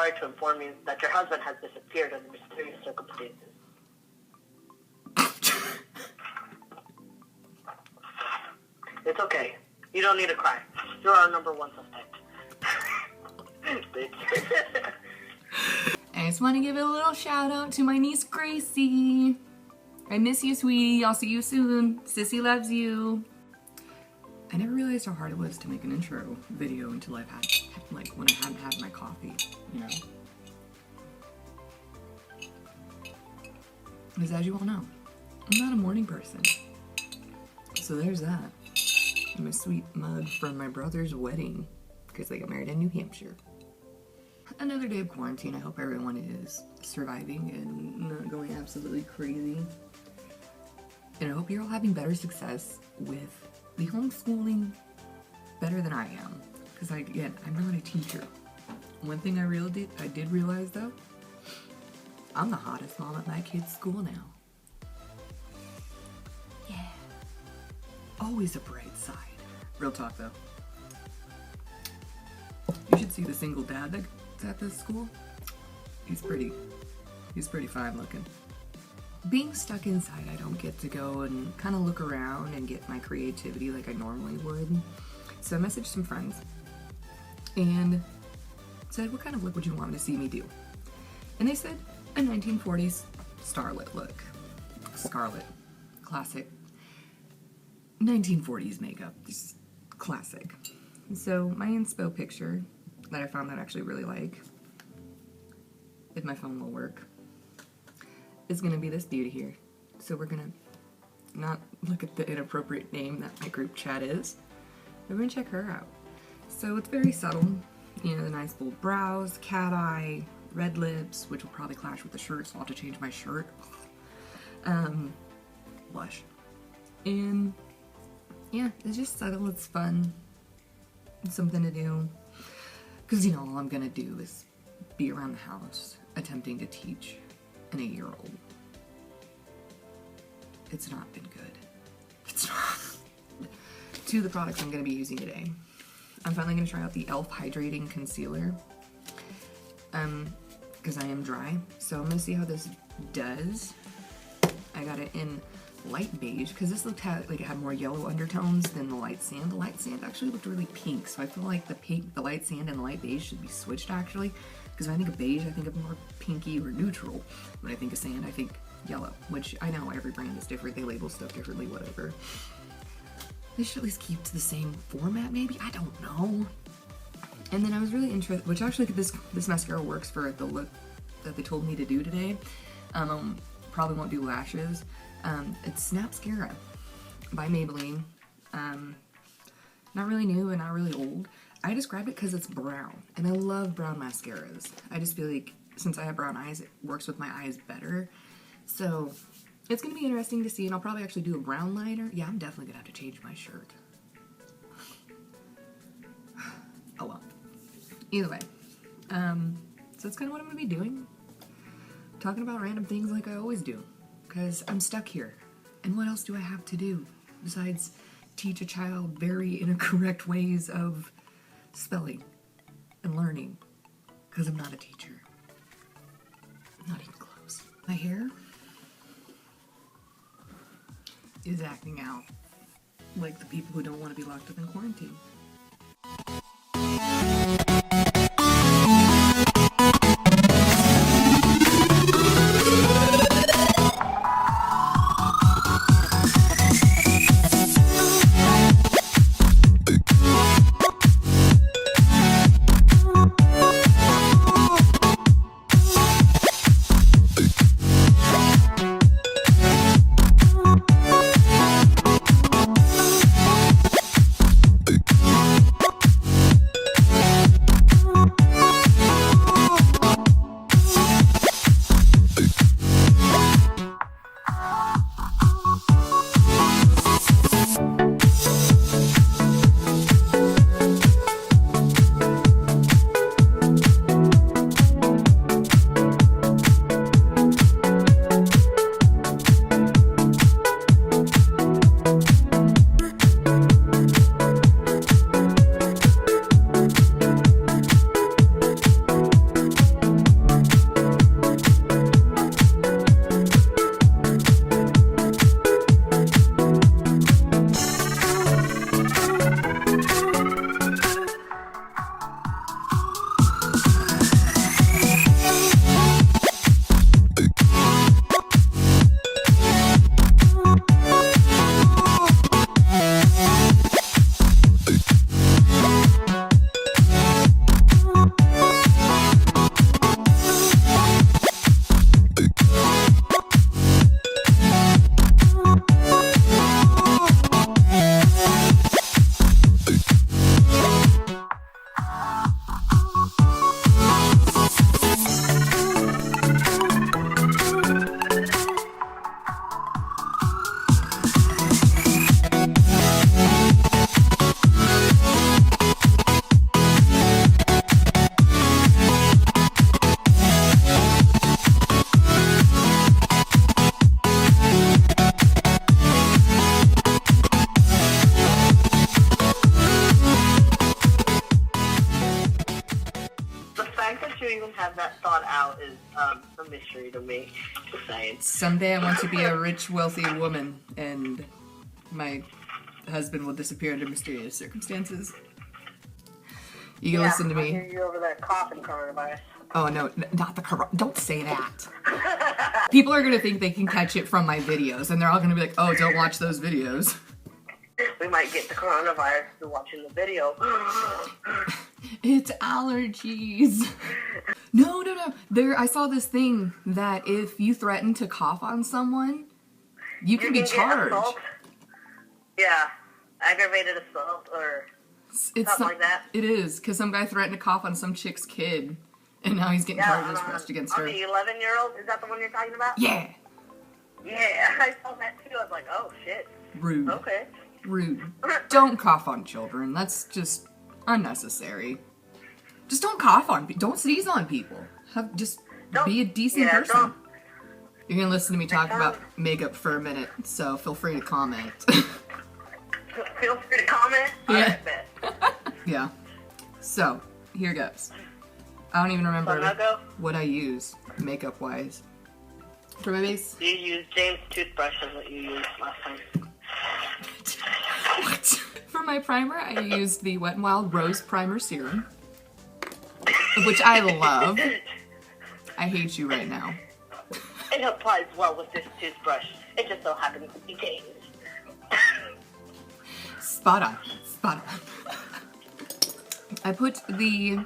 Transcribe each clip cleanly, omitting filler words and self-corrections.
sorry to inform you that your husband has disappeared under mysterious circumstances. It's okay. You don't need to cry. You're our number one suspect. I just want to give a little shout out to my niece Gracie. I miss you, sweetie. I'll see you soon. Sissy loves you. I never realized how hard it was to make an intro video until I've had, like, when I hadn't had my coffee, you know? Because as you all know, I'm not a morning person. So there's that. And my sweet mug from my brother's wedding, because they got married in New Hampshire. Another day of quarantine. I hope everyone is surviving and not going absolutely crazy. And I hope you're all having better success with the homeschooling better than I am. Because again, I'm not a teacher. One thing I did realize though, I'm the hottest mom at my kid's school now. Yeah. Always a bright side. Real talk though. You should see the single dad that's at this school. He's pretty fine looking. Being stuck inside, I don't get to go and kind of look around and get my creativity like I normally would. So I messaged some friends and said, what kind of look would you want to see me do? And they said, a 1940s starlet look. Scarlet. Classic. 1940s makeup. Just classic. So my inspo picture that I found that I actually really like, if my phone will work, is gonna be this beauty here. So we're gonna not look at the inappropriate name that my group chat is. We're gonna check her out. So it's very subtle. You know, the nice bold brows, cat eye, red lips, which will probably clash with the shirt, so I'll have to change my shirt. Blush. And yeah, it's just subtle, it's fun. It's something to do. Because, you know, all I'm gonna do is be around the house attempting to teach an 8-year-old. It's not been good. It's not. Two of the products I'm gonna be using today. I'm finally gonna try out the e.l.f. Hydrating Concealer. Because I am dry. So I'm gonna see how this does. I got it in light beige, because this looked like it had more yellow undertones than the light sand. The light sand actually looked really pink, so I feel like the light sand and the light beige should be switched actually. Because when I think of beige, I think of more pinky or neutral. When I think of sand, I think yellow, which I know every brand is different. They label stuff differently, whatever. They should at least keep to the same format, maybe? I don't know. And then I was really interested, which actually this mascara works for the look that they told me to do today. Probably won't do lashes. It's Snapscara by Maybelline. Not really new and not really old. I describe it because it's brown, and I love brown mascaras. I just feel like since I have brown eyes, it works with my eyes better. So it's going to be interesting to see, and I'll probably actually do a brown liner. Yeah, I'm definitely going to have to change my shirt. Oh well. Either way. So that's kind of what I'm going to be doing. Talking about random things like I always do. Because I'm stuck here. And what else do I have to do besides teach a child very incorrect ways of spelling and learning? Because I'm not a teacher. Not even close. My hair is acting out like the people who don't want to be locked up in quarantine. that thought out is a mystery to me. Just saying. Someday I want to be a rich, wealthy woman, and my husband will disappear under mysterious circumstances. You can listen to I me. hear you over there coughing coronavirus. Oh no, not the corona. Don't say that. People are gonna think they can catch it from my videos, and they're all gonna be like, "Oh, don't watch those videos." We might get the coronavirus through watching the video. It's allergies. No. I saw this thing that if you threaten to cough on someone, you can be get charged. assault. Yeah, aggravated assault or something like that. It is, because some guy threatened to cough on some chick's kid, and now he's getting charges pressed against her. On the 11-year-old? Is that the one you're talking about? Yeah. Yeah, I saw that too. I was like, oh shit. Rude. Okay. Rude. Don't cough on children. That's just unnecessary. Just don't cough on people. Don't sneeze on people. Be a decent person. Don't. You're gonna listen to me talk about makeup for a minute, so feel free to comment. Feel free to comment. Yeah. Alright, Yeah. So, here goes. I don't even remember I'll what I use makeup-wise. For my base? You used James' toothbrush is what you used last time. What? For my primer, I used the Wet n Wild Rose Primer Serum, which I love. I hate you right now. It applies well with this toothbrush. It just so happens to be James. Spot on. I put the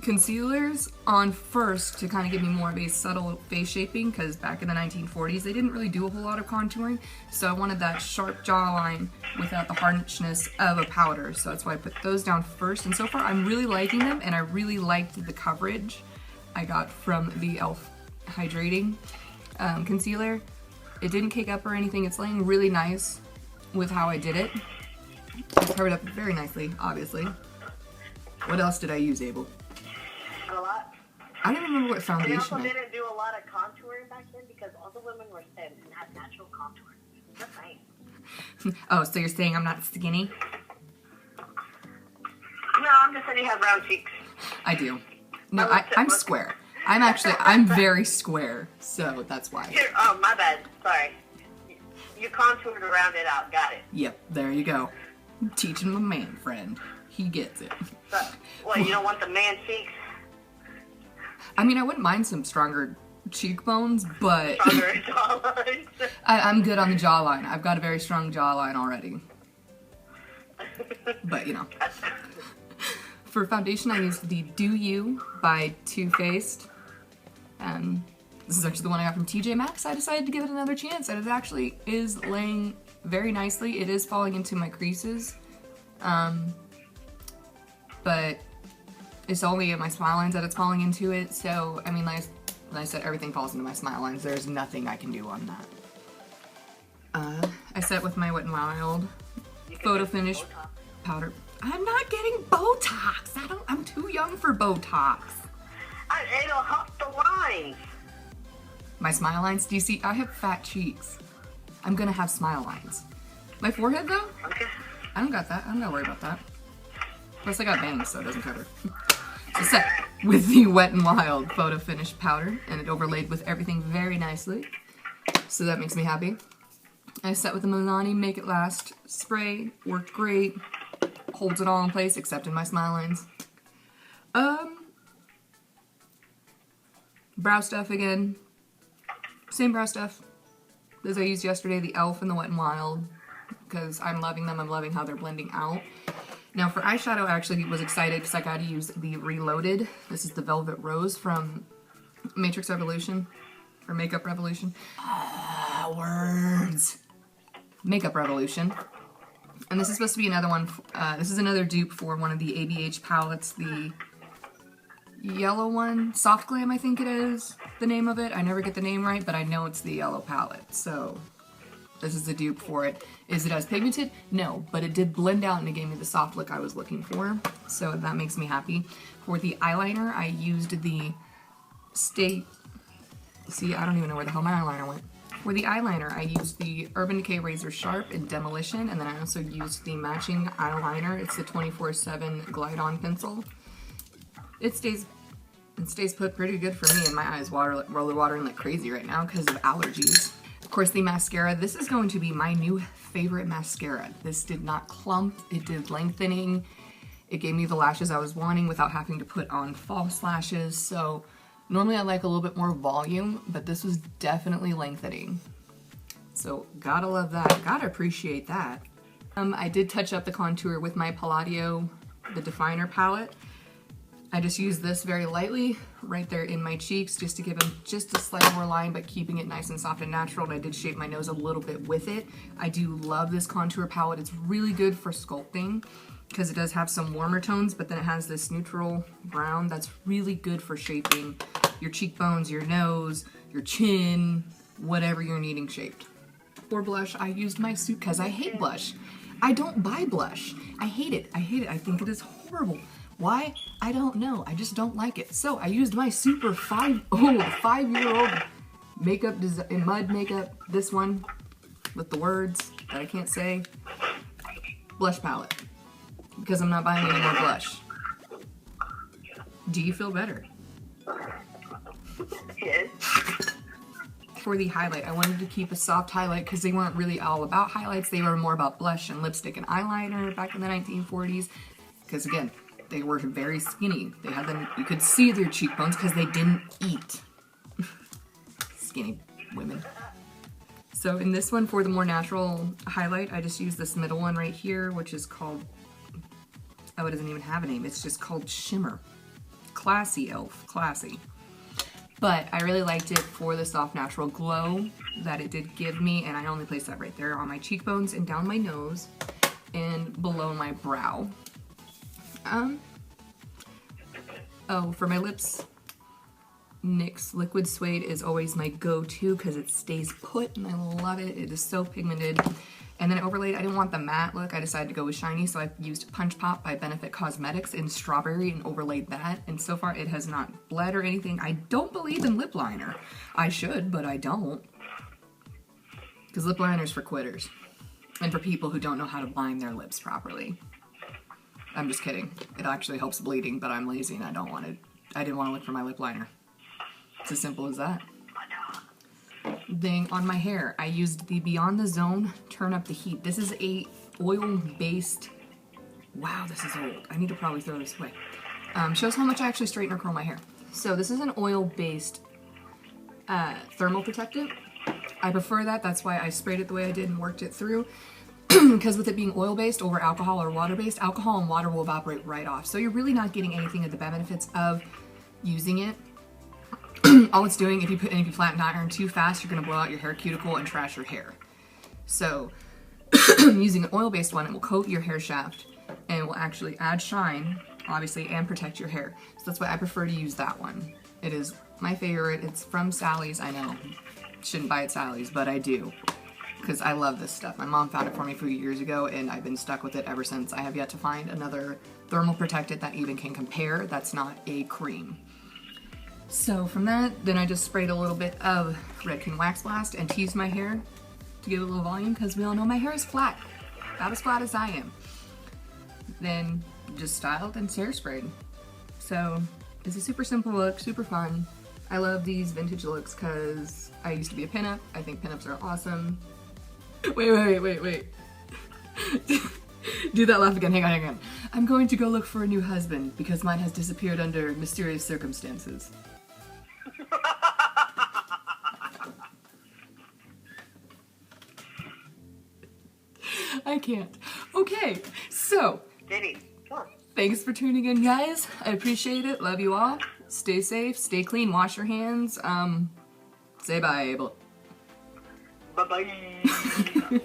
concealers on first to kind of give me more of a subtle face shaping, because back in the 1940s they didn't really do a whole lot of contouring, so I wanted that sharp jawline without the harshness of a powder, so that's why I put those down first. And so far I'm really liking them, and I really liked the coverage I got from the e.l.f. hydrating concealer. It didn't cake up or anything. It's laying really nice with how I did it. I covered up very nicely, obviously. What else did I use, Abel? A lot. I don't remember what They foundation also I... didn't do a lot of contouring back then because all the women were thin and had natural contouring. Just saying. Oh, so you're saying I'm not skinny? No, I'm just saying you have round cheeks. I do. No, I'm square. I'm very square, so that's why. Here, oh, my bad. Sorry. You contoured around it out. Got it. Yep, there you go. Teaching my man friend. He gets it. So, what, you don't want the man cheeks? I mean, I wouldn't mind some stronger cheekbones, but Stronger jawlines? I'm good on the jawline. I've got a very strong jawline already. But, you know. For foundation, I used the Do You by Too Faced. This is actually the one I got from TJ Maxx. I decided to give it another chance, and it actually is laying very nicely. It is falling into my creases. But it's only at my smile lines that it's falling into it, so, I mean, like I said, everything falls into my smile lines. There's nothing I can do on that. I set with my Wet n Wild Photo Finish powder. I'm not getting Botox! I'm too young for Botox. It'll help the lines. My smile lines, do you see? I have fat cheeks. I'm gonna have smile lines. My forehead, though? Okay. I don't got that. I don't gotta worry about that. Plus I got bangs, so it doesn't cover. So set with the Wet n Wild Photo Finish powder, and it overlaid with everything very nicely. So that makes me happy. I set with the Milani Make It Last spray. Worked great. Holds it all in place, except in my smile lines. Brow stuff again. Same brow stuff as I used yesterday, the e.l.f. and the Wet n Wild, because I'm loving them. I'm loving how they're blending out. Now for eyeshadow, I actually was excited because I got to use the Reloaded. This is the Velvet Rose from Matrix Revolution, or Makeup Revolution. Words. Makeup Revolution. And this is supposed to be another one, this is another dupe for one of the ABH palettes, the yellow one, Soft Glam I think it is, the name of it. I never get the name right, but I know it's the yellow palette, so this is the dupe for it. Is it as pigmented? No, but it did blend out and it gave me the soft look I was looking for, so that makes me happy. For the eyeliner, I used the see, I don't even know where the hell my eyeliner went. For the eyeliner, I used the Urban Decay Razor Sharp in Demolition, and then I also used the matching eyeliner. It's the 24/7 Glide On pencil. It stays It stays put pretty good for me, and my eyes roller watering like crazy right now because of allergies. Of course, the mascara. This is going to be my new favorite mascara. This did not clump. It did lengthening. It gave me the lashes I was wanting without having to put on false lashes. So normally I like a little bit more volume, but this was definitely lengthening. So gotta love that. Gotta appreciate that. I did touch up the contour with my Palladio, the Definer palette. I just used this very lightly right there in my cheeks just to give them just a slight more line, but keeping it nice and soft and natural. And I did shape my nose a little bit with it. I do love this contour palette. It's really good for sculpting because it does have some warmer tones, but then it has this neutral brown that's really good for shaping your cheekbones, your nose, your chin, whatever you're needing shaped. For blush, I used my suit because I hate blush. I don't buy blush. I hate it. I hate it. I think it is horrible. Why? I don't know. I just don't like it. So I used my super 5-year-old makeup mud makeup, this one with the words that I can't say, blush palette, because I'm not buying any more blush. Do you feel better? Yes. For the highlight, I wanted to keep a soft highlight because they weren't really all about highlights. They were more about blush and lipstick and eyeliner back in the 1940s. Because again, they were very skinny. They had them, you could see their cheekbones because they didn't eat. Skinny women. So in this one, for the more natural highlight, I just used this middle one right here, which is called, oh, it doesn't even have a name. It's just called Shimmer. Classy e.l.f. Classy. But I really liked it for the soft natural glow that it did give me, and I only placed that right there on my cheekbones and down my nose and below my brow. Oh, for my lips, NYX Liquid Suede is always my go-to because it stays put and I love it. It is so pigmented. And then I overlaid, I didn't want the matte look, I decided to go with shiny, so I used Punch Pop by Benefit Cosmetics in Strawberry and overlaid that. And so far it has not bled or anything. I don't believe in lip liner. I should, but I don't. Because lip liner is for quitters. And for people who don't know how to line their lips properly. I'm just kidding. It actually helps bleeding, but I'm lazy and I didn't want to look for my lip liner. It's as simple as that. Thing on my hair, I used the Beyond the Zone Turn Up the Heat. This is a oil-based, wow, this is old. I need to probably throw this away. Shows how much I actually straighten or curl my hair. So this is an oil-based thermal protectant. I prefer that. That's why I sprayed it the way I did and worked it through. Because with it being oil-based over alcohol or water-based, alcohol and water will evaporate right off. So you're really not getting anything of the benefits of using it. All it's doing, if you flatten iron too fast, you're going to blow out your hair cuticle and trash your hair. So using an oil-based one, it will coat your hair shaft and it will actually add shine, obviously, and protect your hair. So that's why I prefer to use that one. It is my favorite. It's from Sally's. I know, shouldn't buy at Sally's, but I do. Because I love this stuff. My mom found it for me a few years ago and I've been stuck with it ever since. I have yet to find another thermal protectant that even can compare that's not a cream. So from that, then I just sprayed a little bit of Redken Wax Blast and teased my hair to give it a little volume because we all know my hair is flat. About as flat as I am. Then just styled and hairsprayed. So it's a super simple look, super fun. I love these vintage looks because I used to be a pinup. I think pinups are awesome. Wait. Do that laugh again, hang on. I'm going to go look for a new husband because mine has disappeared under mysterious circumstances. I can't. Okay, so. Diddy, come on. Thanks for tuning in, guys. I appreciate it. Love you all. Stay safe, stay clean, wash your hands. Say bye, Abel. Bye-bye.